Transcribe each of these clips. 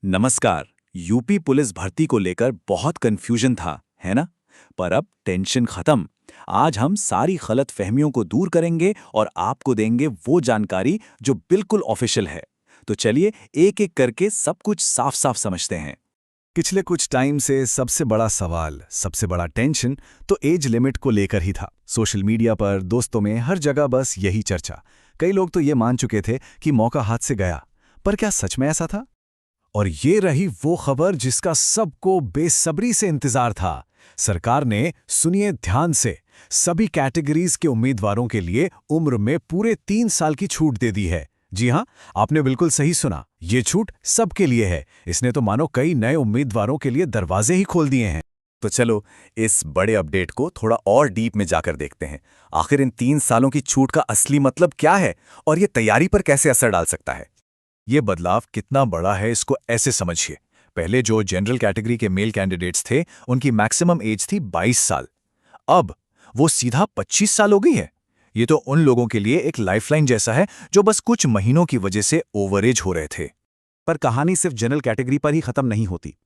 नमस्कार। UP police भर्ती को लेकर बहुत कंफ्यूजन था, है ना? पर अब टेंशन खत्म। आज हम सारी गलत फहमियों को दूर करेंगे और आपको देंगे वो जानकारी जो बिल्कुल ऑफिशियल है। तो चलिए एक एक करके सब कुछ साफ साफ समझते हैं। पिछले कुछ टाइम से सबसे बड़ा सवाल, सबसे बड़ा टेंशन तो एज लिमिट को लेकर ही था। सोशल मीडिया पर, दोस्तों में, हर जगह बस यही चर्चा। कई लोग तो ये मान चुके थे कि मौका हाथ से गया। पर क्या सच में ऐसा था? और ये रही वो खबर जिसका सबको बेसब्री से इंतजार था। सरकार ने, सुनिए ध्यान से, सभी कैटेगरीज के उम्मीदवारों के लिए उम्र में पूरे 3 साल की छूट दे दी है। जी हां, आपने बिल्कुल सही सुना, ये छूट सबके लिए है। इसने तो मानो कई नए उम्मीदवारों के लिए दरवाजे ही खोल दिए हैं। तो चलो इस बड़े अपडेट को थोड़ा और डीप में जाकर देखते हैं। आखिर इन 3 सालों की छूट का असली मतलब क्या है और ये तैयारी पर कैसे असर डाल सकता है। ये बदलाव कितना बड़ा है इसको ऐसे समझिए। पहले जो जनरल कैटेगरी के मेल कैंडिडेट्स थे, उनकी मैक्सिमम एज थी 22 साल। अब वो सीधा 25 साल हो गई है। ये तो उन लोगों के लिए एक लाइफलाइन जैसा है जो बस कुछ महीनों की वजह से ओवरेज हो रहे थे। पर कहानी सिर्फ जनरल कैटेगरी पर ही खत्म नहीं होती।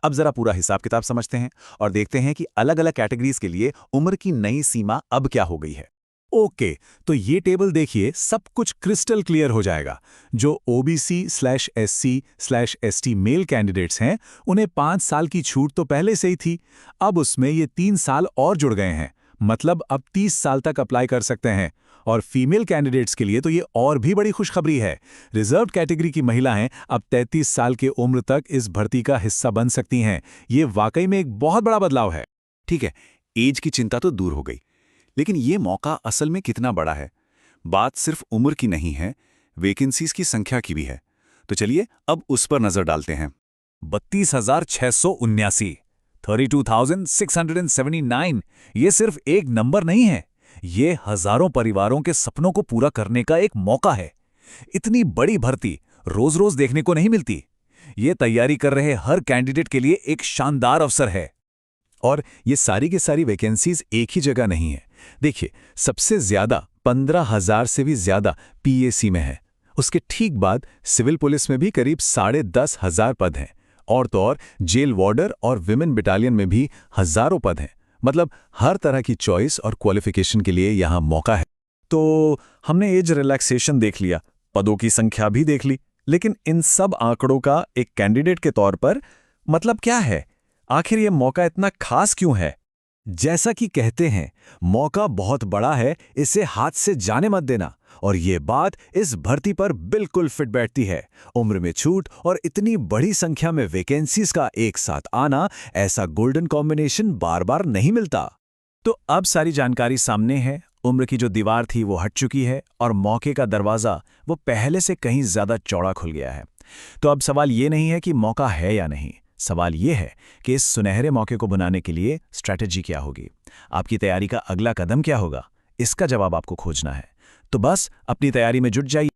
अब जरा पूरा हिसाब किताब समझते हैं और देखते हैं कि अलग अलग कैटेगरीज के लिए उम्र की नई सीमा अब क्या हो गई है। ओके, तो ये टेबल देखिए, सब कुछ क्रिस्टल क्लियर हो जाएगा। जो OBC/SC/ST मेल कैंडिडेट्स हैं, उन्हें 5 साल की छूट तो पहले से ही थी। अब उसमें ये 3 साल और जुड़ गए हैं। मतलब अब 30 साल तक अप्लाई कर सकते हैं। और फीमेल कैंडिडेट्स के लिए तो ये और भी बड़ी खुशखबरी है। रिजर्व कैटेगरी की महिलाएं अब 33 साल की उम्र तक इस भर्ती का हिस्सा बन सकती हैं। ये वाकई में एक बहुत बड़ा बदलाव है। ठीक है, एज की चिंता तो दूर हो गई, लेकिन ये मौका असल में कितना बड़ा है? बात सिर्फ उम्र की नहीं है, वैकेंसीज की संख्या की भी है। तो चलिए अब उस पर नजर डालते हैं। 32,679, 32,679, ये सिर्फ एक नंबर नहीं है। ये हजारों परिवारों के सपनों को पूरा करने का एक मौका है। इतनी बड़ी भर्ती रोज रोज देखने को नहीं मिलती। ये तैयारी कर रहे हर कैंडिडेट के लिए एक शानदार अवसर है। और ये सारी की सारी वैकेंसीज एक ही जगह नहीं है। देखिए, सबसे ज्यादा 15,000 से भी ज्यादा PAC में है। उसके ठीक बाद सिविल पुलिस में भी करीब 10,500 पद हैं। और तो और जेल वार्डर और विमेन बटालियन में भी हजारों पद हैं। मतलब हर तरह की चॉइस और क्वालिफिकेशन के लिए यहाँ मौका है। तो हमने एज रिलैक्सेशन देख लिया, पदों की संख्या भी देख ली, लेकिन इन सब आंकड़ों का एक कैंडिडेट के तौर पर मतलब क्या है? आखिर ये मौका इतना खास क्यों है? जैसा कि कहते हैं, मौका बहुत बड़ा है, इसे हाथ से जाने मत देना। और ये बात इस भर्ती पर बिल्कुल फिट बैठती है। उम्र में छूट और इतनी बड़ी संख्या में वैकेंसीज का एक साथ आना, ऐसा गोल्डन कॉम्बिनेशन बार बार नहीं मिलता। तो अब सारी जानकारी सामने है। उम्र की जो दीवार थी वो हट चुकी है और मौके का दरवाजा वो पहले से कहीं ज्यादा चौड़ा खुल गया है। तो अब सवाल ये नहीं है कि मौका है या नहीं, सवाल ये है कि इस सुनहरे मौके को बनाने के लिए स्ट्रैटेजी क्या होगी। आपकी तैयारी का अगला कदम क्या होगा? इसका जवाब आपको खोजना है। तो बस अपनी तैयारी में जुट जाइए।